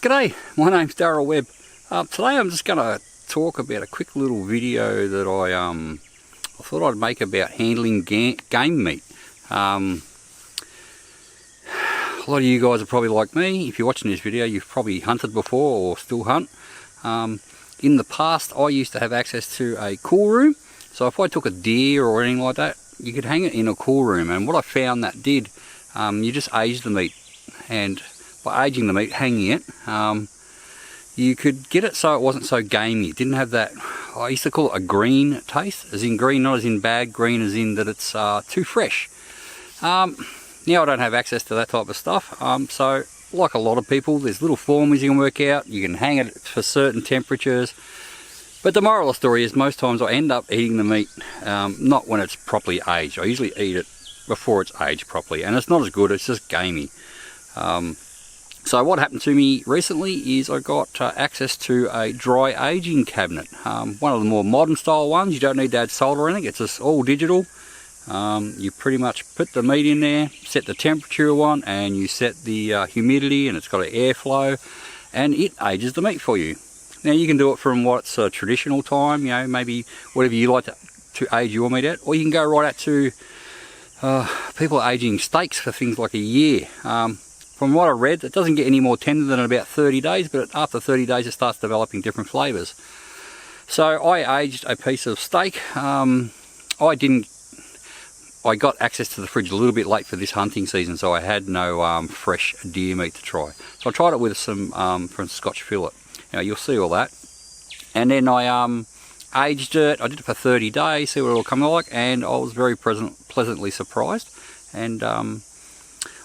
G'day, my name's Darryl Webb. Today I'm just going to talk about a quick little video that I thought I'd make about handling game meat. A lot of you guys are probably like me. If you're watching this video, you've probably hunted before or still hunt. In the past, I used to have access to a cool room. So if I took a deer or anything like that, you could hang it in a cool room. And what I found that did, you just aged the meat. And by aging the meat, hanging it, you could get it so it wasn't so gamey. It didn't have that, I used to call it a green taste, as in green, not as in bad, green as in that it's too fresh. Now I don't have access to that type of stuff, so like a lot of people, there's little formulas you can work out. You can hang it for certain temperatures, but the moral of the story is most times I end up eating the meat not when it's properly aged. I usually eat it before it's aged properly, and it's not as good, it's just gamey. So what happened to me recently is I got access to a dry aging cabinet. One of the more modern style ones. You don't need to add solder or anything, it's just all digital. You pretty much put the meat in there, set the temperature one, and you set the humidity, and it's got an airflow, and it ages the meat for you. Now you can do it from what's a traditional time, you know, maybe whatever you like to age your meat at, or you can go right out to people aging steaks for things like a year. From what I read, it doesn't get any more tender than about 30 days, but after 30 days it starts developing different flavours. So I aged a piece of steak. I got access to the fridge a little bit late for this hunting season, so I had no fresh deer meat to try. So I tried it with some from Scotch fillet. Now you'll see all that. And then I aged it. I did it for 30 days, see what it'll come like, and I was very pleasantly surprised. And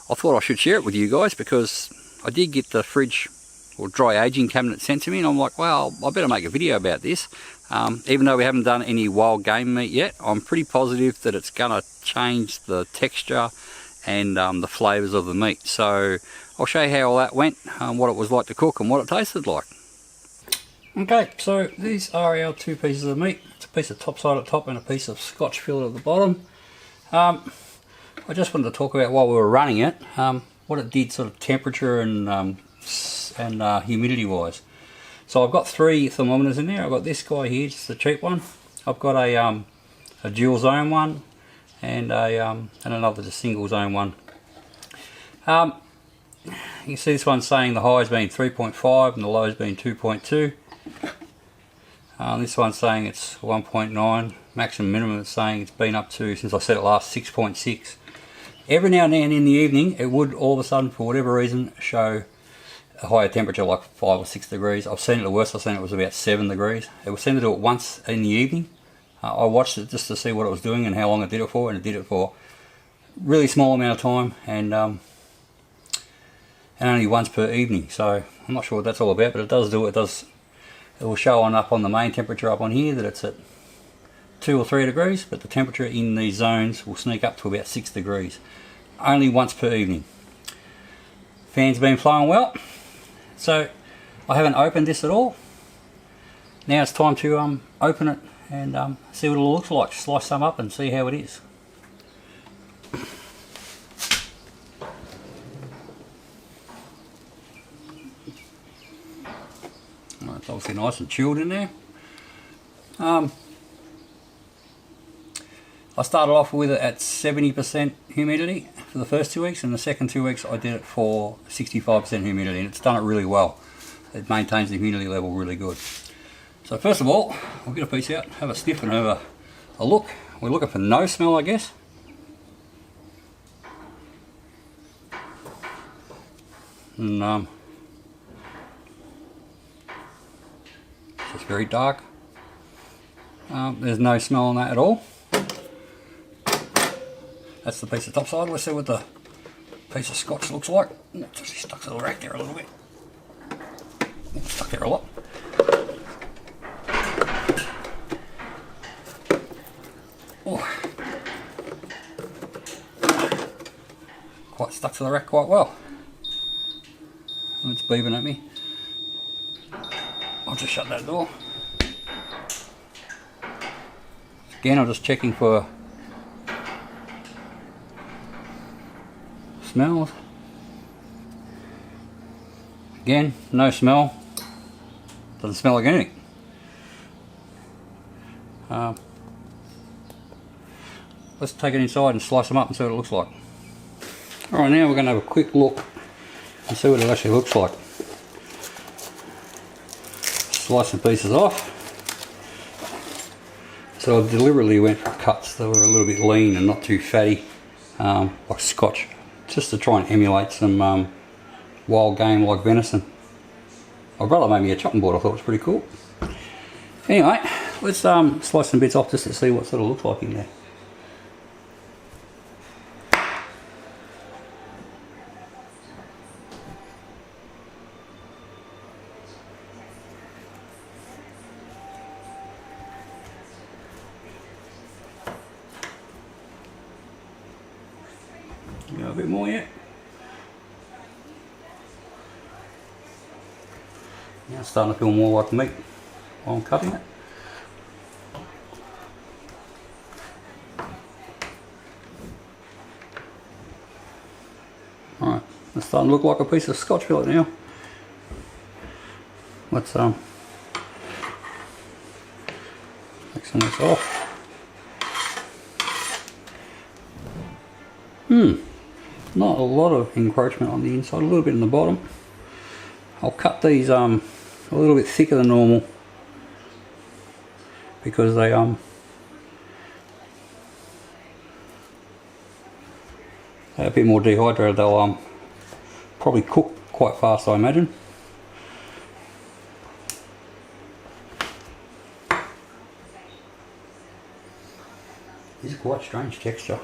I thought I should share it with you guys because I did get the fridge or dry aging cabinet sent to me, and I'm like, well, I better make a video about this. Even though we haven't done any wild game meat yet, I'm pretty positive that it's going to change the texture and the flavours of the meat. So I'll show you how all that went, what it was like to cook and what it tasted like. Okay, so these are our two pieces of meat. It's a piece of topside at the top and a piece of Scotch fillet at the bottom. I just wanted to talk about while we were running it, what it did sort of temperature and humidity wise. So I've got three thermometers in there. I've got this guy here, just a cheap one. I've got a dual zone one and another just single zone one. You can see this one's saying the high's been 3.5 and the low's been 2.2. This one's saying it's 1.9. Maximum minimum it's saying it's been up to, since I set it last, 6.6. Every now and then in the evening it would all of a sudden, for whatever reason, show a higher temperature like 5 or 6 degrees. I've seen it the worst, I've seen it was about 7 degrees. It would seem to do it once in the evening. I watched it just to see what it was doing and how long it did it for, and it did it for a really small amount of time, and only once per evening. So I'm not sure what that's all about, but it does do it. It will show up on the main temperature up on here that it's at 2 or 3 degrees, but the temperature in these zones will sneak up to about 6 degrees. Only once per evening. Fan's been flowing well, so I haven't opened this at all. Now it's time to open it and see what it looks like. Slice some up and see how it is. It's obviously nice and chilled in there. I started off with it at 70% humidity for the first 2 weeks, and the second 2 weeks I did it for 65% humidity, and it's done it really well. It maintains the humidity level really good. So first of all, we'll get a piece out, have a sniff and have a look. We're looking for no smell, I guess. And it's very dark. There's no smell on that at all. That's the piece of topside. Let's see what the piece of Scotch looks like. It's actually stuck to the rack there a little bit. It's stuck there a lot. Oh. Quite stuck to the rack quite well. It's beeping at me. I'll just shut that door. Again, I'm just checking for smells. Again, no smell. Doesn't smell like anything. Let's take it inside and slice them up and see what it looks like. Alright, now we're going to have a quick look and see what it actually looks like. Slice some pieces off. So I deliberately went for cuts that were a little bit lean and not too fatty, like Scotch, just to try and emulate some wild game like venison. My brother made me a chopping board, I thought it was pretty cool. Anyway, let's slice some bits off just to see what sort of looks like in there. Go a bit more yet. Now it's starting to feel more like meat while I'm cutting it. Alright, it's starting to look like a piece of Scotch fillet now. Let's take some of this off. Not a lot of encroachment on the inside, a little bit in the bottom. I'll cut these a little bit thicker than normal because they are a bit more dehydrated. They'll probably cook quite fast, I imagine. It's quite strange texture.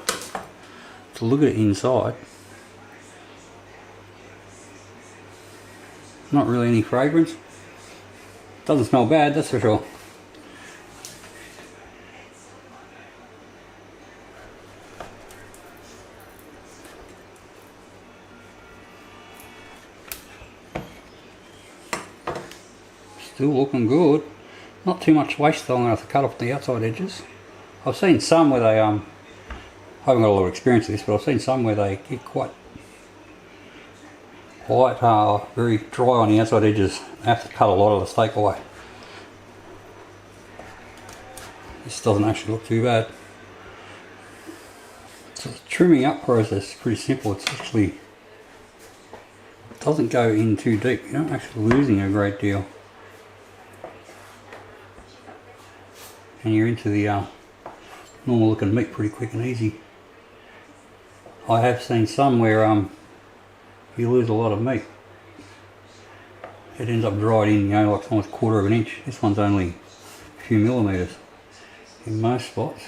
To look at it inside, not really any fragrance. Doesn't smell bad, that's for sure. Still looking good. Not too much waste though. I'm going to have to cut off the outside edges. I've seen some where they I haven't got a lot of experience with this, but I've seen some where they get quite very dry on the outside edges. I have to cut a lot of the steak away. This doesn't actually look too bad. So the trimming up process is pretty simple. It's actually, it doesn't go in too deep. You're not actually losing a great deal. And you're into the normal looking meat pretty quick and easy. I have seen some where you lose a lot of meat. It ends up dried in, you know, like almost 1/4 of an inch. This one's only a few millimetres in most spots.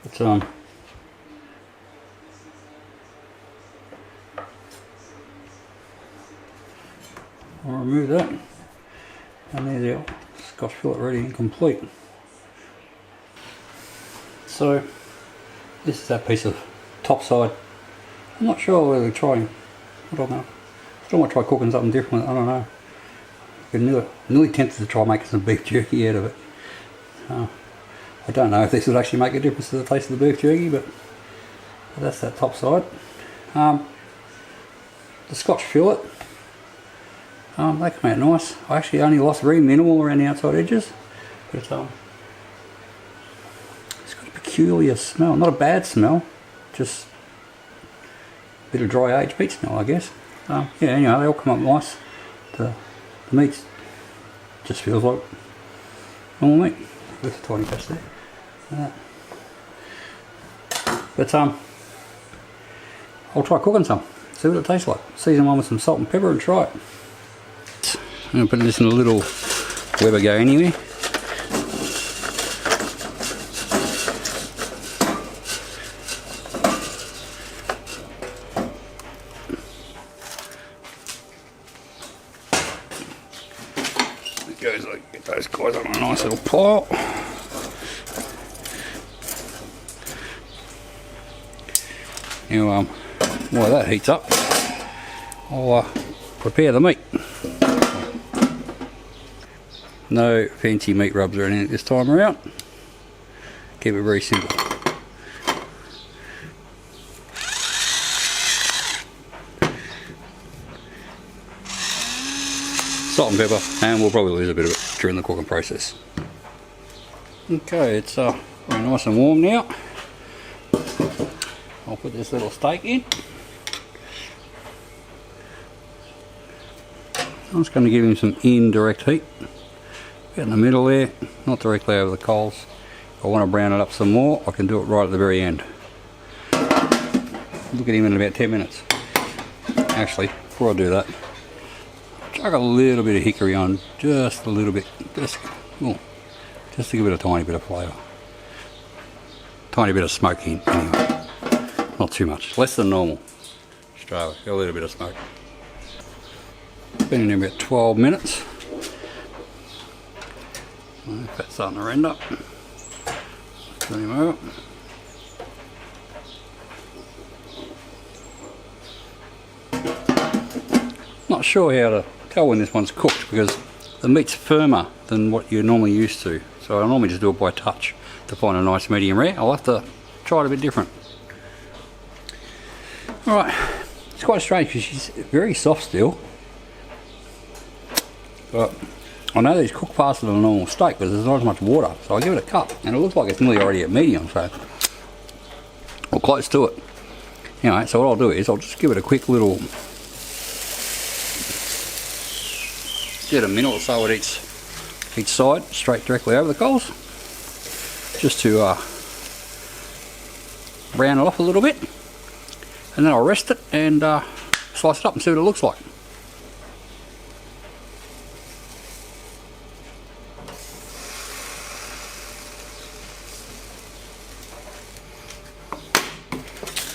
But I'll remove that, and there's our Scotch fillet ready and complete. So this is that piece of top side. I'm not sure whether to try, I don't know. I don't want to try cooking something different, I don't know. I'm nearly tempted to try making some beef jerky out of it. I don't know if this would actually make a difference to the taste of the beef jerky, but that's that top side. The Scotch fillet, they come out nice. I actually only lost very minimal around the outside edges, but it's got a peculiar smell. Not a bad smell, just a bit of dry aged meat smell, I guess. Yeah, anyway, they all come up nice. The meat just feels like normal meat with a tiny patch there. But I'll try cooking some, see what it tastes like. Season one with some salt and pepper and try it. I'm going to put this in a little Weber go anyway. Goes like, get those guys on a nice little pile. Now, while that heats up, I'll prepare the meat. No fancy meat rubs or anything this time around. Keep it very simple. salt and pepper, and we'll probably lose a bit of it during the cooking process. Okay, it's very nice and warm now. I'll put this little steak in. I'm just going to give him some indirect heat. Get in the middle there, not directly over the coals. If I want to brown it up some more, I can do it right at the very end. Look at him in about 10 minutes. Actually, before I do that, chuck a little bit of hickory on, just a little bit, just to give it a tiny bit of flavour. Tiny bit of smoke in, anyway. Not too much, less than normal. Straight away, a little bit of smoke. Been in about 12 minutes. That's starting to render. Turn him over. Not sure how to tell when this one's cooked because the meat's firmer than what you're normally used to. So I normally just do it by touch to find a nice medium rare. I'll have to try it a bit different. Alright, it's quite strange because she's very soft still. But I know these cook faster than a normal steak, but there's not as much water. So I give it a cup and it looks like it's nearly already at medium, so or close to it. Anyway, so what I'll do is I'll just give it a quick little, get a minute or so at each side, straight directly over the coals, just to brown it off a little bit, and then I'll rest it and slice it up and see what it looks like.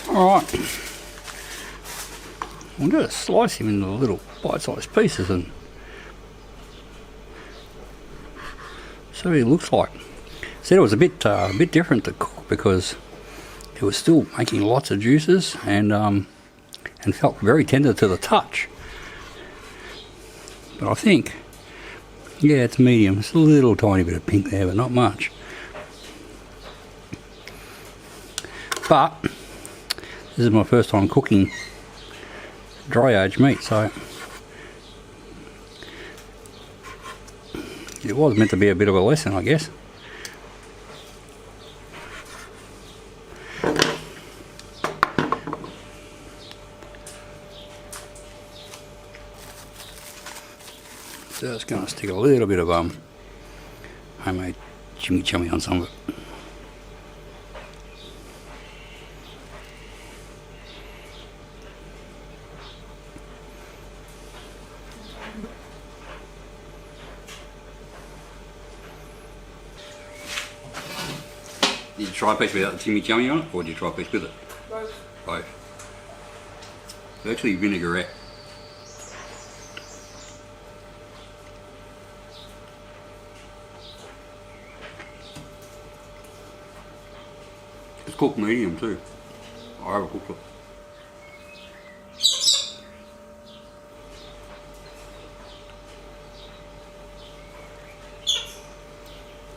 Alright, I'm going to slice him into little bite-sized pieces and see what he looks like. Said it was a bit different to cook because it was still making lots of juices and felt very tender to the touch. But I think, yeah, it's medium. It's a little tiny bit of pink there, but not much. But this is my first time cooking dry aged meat, so it was meant to be a bit of a lesson, I guess. Just going to stick a little bit of homemade chimichurri on some of it. Did you try a piece without the chimichurri on it, or did you try a piece with it? Both. Both. It's actually vinaigrette. It's cooked medium too. I overcooked it.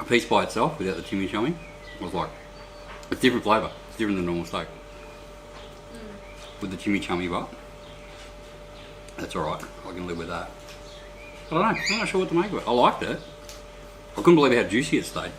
A piece by itself without the chimichurri was like, it's different flavour. It's different than normal steak. With the chimichurri, but that's alright. I can live with that. I don't know. I'm not sure what to make of it. I liked it. I couldn't believe how juicy it stayed.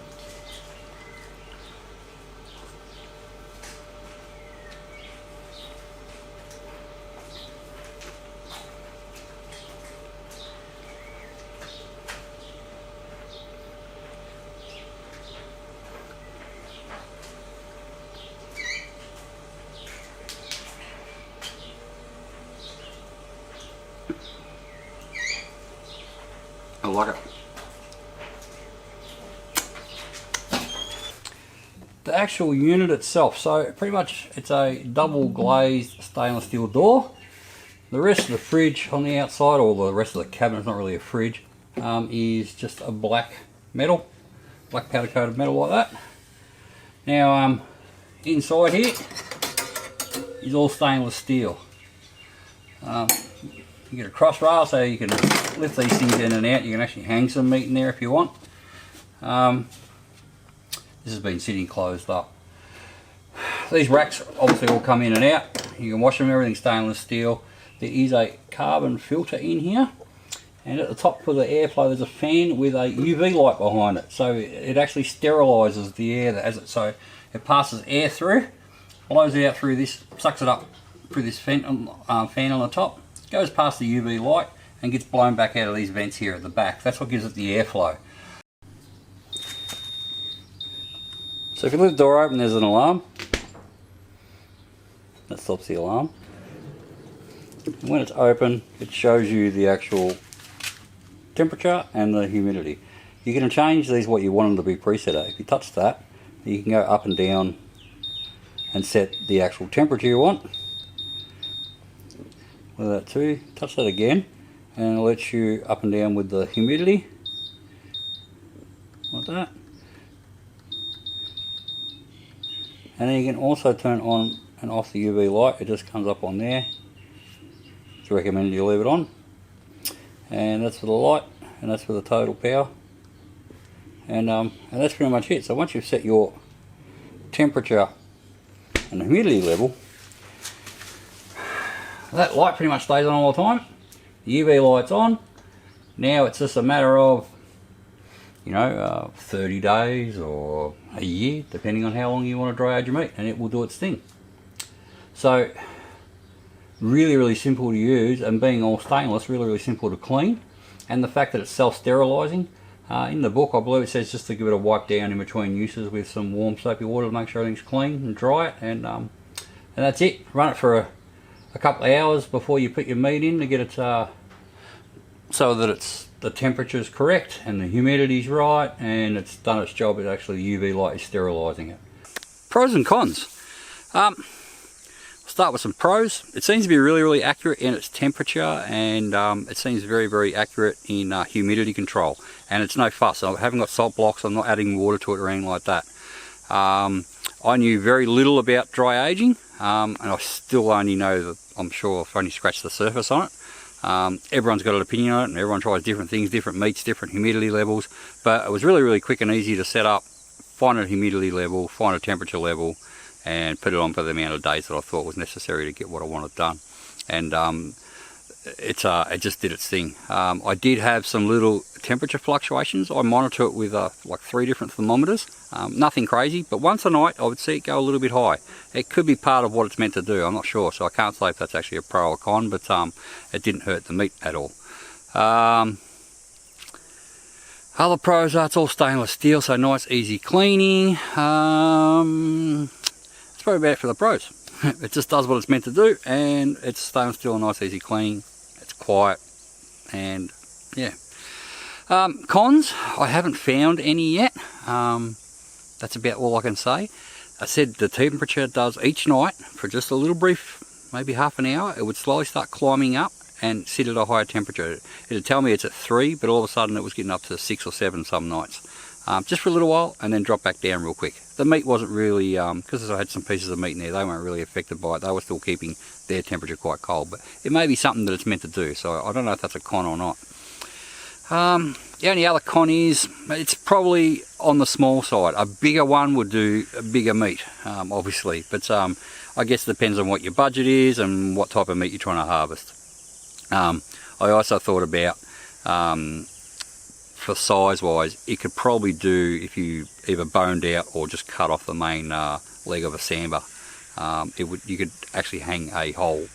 I like it. The actual unit itself, so pretty much it's a double glazed stainless steel door. The rest of the fridge on the outside, or the rest of the cabinet, it's not really a fridge, is just a black metal, black powder coated metal like that. Now inside here is all stainless steel. You get a cross rail so you can lift these things in and out. You can actually hang some meat in there if you want. This has been sitting closed up. These racks obviously all come in and out. You can wash them, everything's stainless steel. There is a carbon filter in here. and at the top for the airflow there's a fan with a UV light behind it, so it actually sterilises the air that has it. So it passes air through, blows out through this, sucks it up through this fan on the top, goes past the UV light and gets blown back out of these vents here at the back. That's what gives it the airflow. So if you leave the door open, there's an alarm. That stops the alarm. When it's open, it shows you the actual temperature and the humidity. You can change these what you want them to be preset at. If you touch that, you can go up and down and set the actual temperature you want. With that too, touch that again, and it lets you up and down with the humidity, like that. And then you can also turn on and off the UV light. It just comes up on there. It's recommended you leave it on. And that's for the light, and that's for the total power. And that's pretty much it. So once you've set your temperature and the humidity level, that light pretty much stays on all the time. The UV light's on. Now it's just a matter of, 30 days or a year, depending on how long you want to dry age your meat, and it will do its thing. So really, really simple to use, and being all stainless, really, really simple to clean. And the fact that it's self-sterilising, in the book I believe it says just to give it a wipe down in between uses with some warm soapy water to make sure everything's clean and dry it, and that's it. Run it for a couple of hours before you put your meat in to get it so that the temperature's correct and the humidity's right and it's done its job. It actually, the UV light is sterilising it. Pros and cons. I'll start with some pros. It seems to be really, really accurate in its temperature, and it seems very, very accurate in humidity control, and it's no fuss. I haven't got salt blocks, I'm not adding water to it or anything like that. I knew very little about dry aging, and I still only know that, I'm sure I've only scratched the surface on it. Everyone's got an opinion on it, and everyone tries different things, different meats, different humidity levels, but it was really, really quick and easy to set up, find a humidity level, find a temperature level, and put it on for the amount of days that I thought was necessary to get what I wanted done. And it just did its thing. I did have some little temperature fluctuations. I monitor it with like 3 different thermometers. Nothing crazy, but once a night I would see it go a little bit high. It could be part of what it's meant to do, I'm not sure, so I can't say if that's actually a pro or con, but it didn't hurt the meat at all. Other pros are it's all stainless steel, so nice easy cleaning. That's probably about it for the pros. It just does what it's meant to do, and it's stainless steel, nice easy clean, it's quiet, and yeah. Cons, I haven't found any yet. That's about all I can say. I said the temperature does each night for just a little brief, maybe half an hour, it would slowly start climbing up and sit at a higher temperature. It'd tell me it's at 3, but all of a sudden it was getting up to 6 or 7 some nights. Just for a little while, and then drop back down real quick. The meat wasn't really, because I had some pieces of meat in there, they weren't really affected by it. They were still keeping their temperature quite cold, but it may be something that it's meant to do, so I don't know if that's a con or not. The only other con is, it's probably on the small side. A bigger one would do a bigger meat, obviously, but I guess it depends on what your budget is and what type of meat you're trying to harvest. I also thought about, for size wise, it could probably do if you either boned out or just cut off the main leg of a sambar. You could actually hang a whole,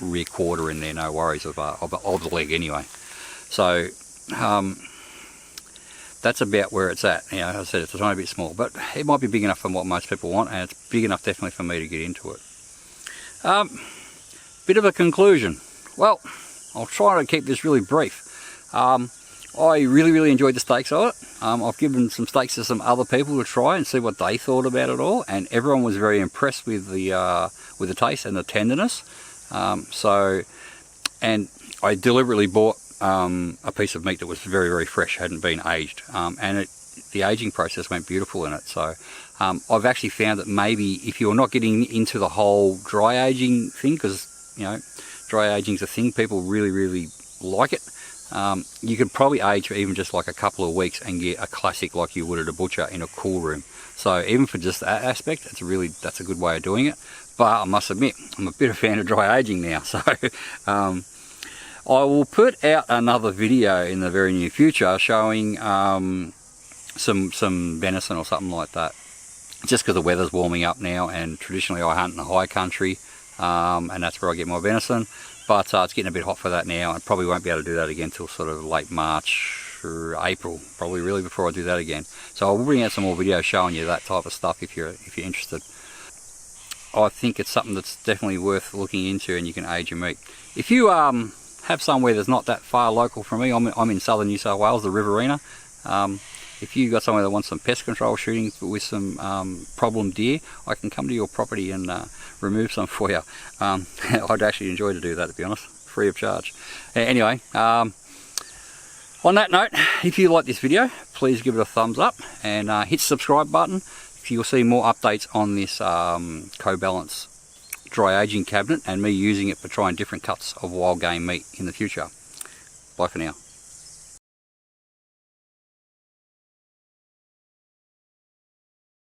rear quarter in there, no worries, of the leg anyway. So that's about where it's at. As I said, it's a tiny bit small, but it might be big enough for what most people want, and it's big enough definitely for me to get into it. Bit of a conclusion. Well, I'll try to keep this really brief. I really, really enjoyed the steaks of it. I've given some steaks to some other people to try and see what they thought about it all, and everyone was very impressed with the taste and the tenderness. And I deliberately bought a piece of meat that was very, very fresh, hadn't been aged, and the aging process went beautiful in it. So I've actually found that maybe if you're not getting into the whole dry aging thing, because dry aging's a thing, people really, really like it. You could probably age for even just like a couple of weeks and get a classic like you would at a butcher in a cool room. So even for just that aspect, that's a good way of doing it. But I must admit, I'm a bit of a fan of dry aging now. So I will put out another video in the very near future showing some venison or something like that, just because the weather's warming up now, and traditionally I hunt in the high country, and that's where I get my venison. But it's getting a bit hot for that now. I probably won't be able to do that again till sort of late March or April, probably, really, before I do that again. So I'll bring out some more videos showing you that type of stuff if you're interested. I think it's something that's definitely worth looking into, and you can age your meat. If you have somewhere that's not that far local from me, I'm in southern New South Wales, the Riverina. If you got somewhere that wants some pest control shooting with some problem deer, I can come to your property and remove some for you. I'd actually enjoy to do that, to be honest, free of charge. Anyway, on that note, if you like this video, please give it a thumbs up and hit the subscribe button. You'll see more updates on this cobalance dry aging cabinet and me using it for trying different cuts of wild game meat in the future. Bye for now.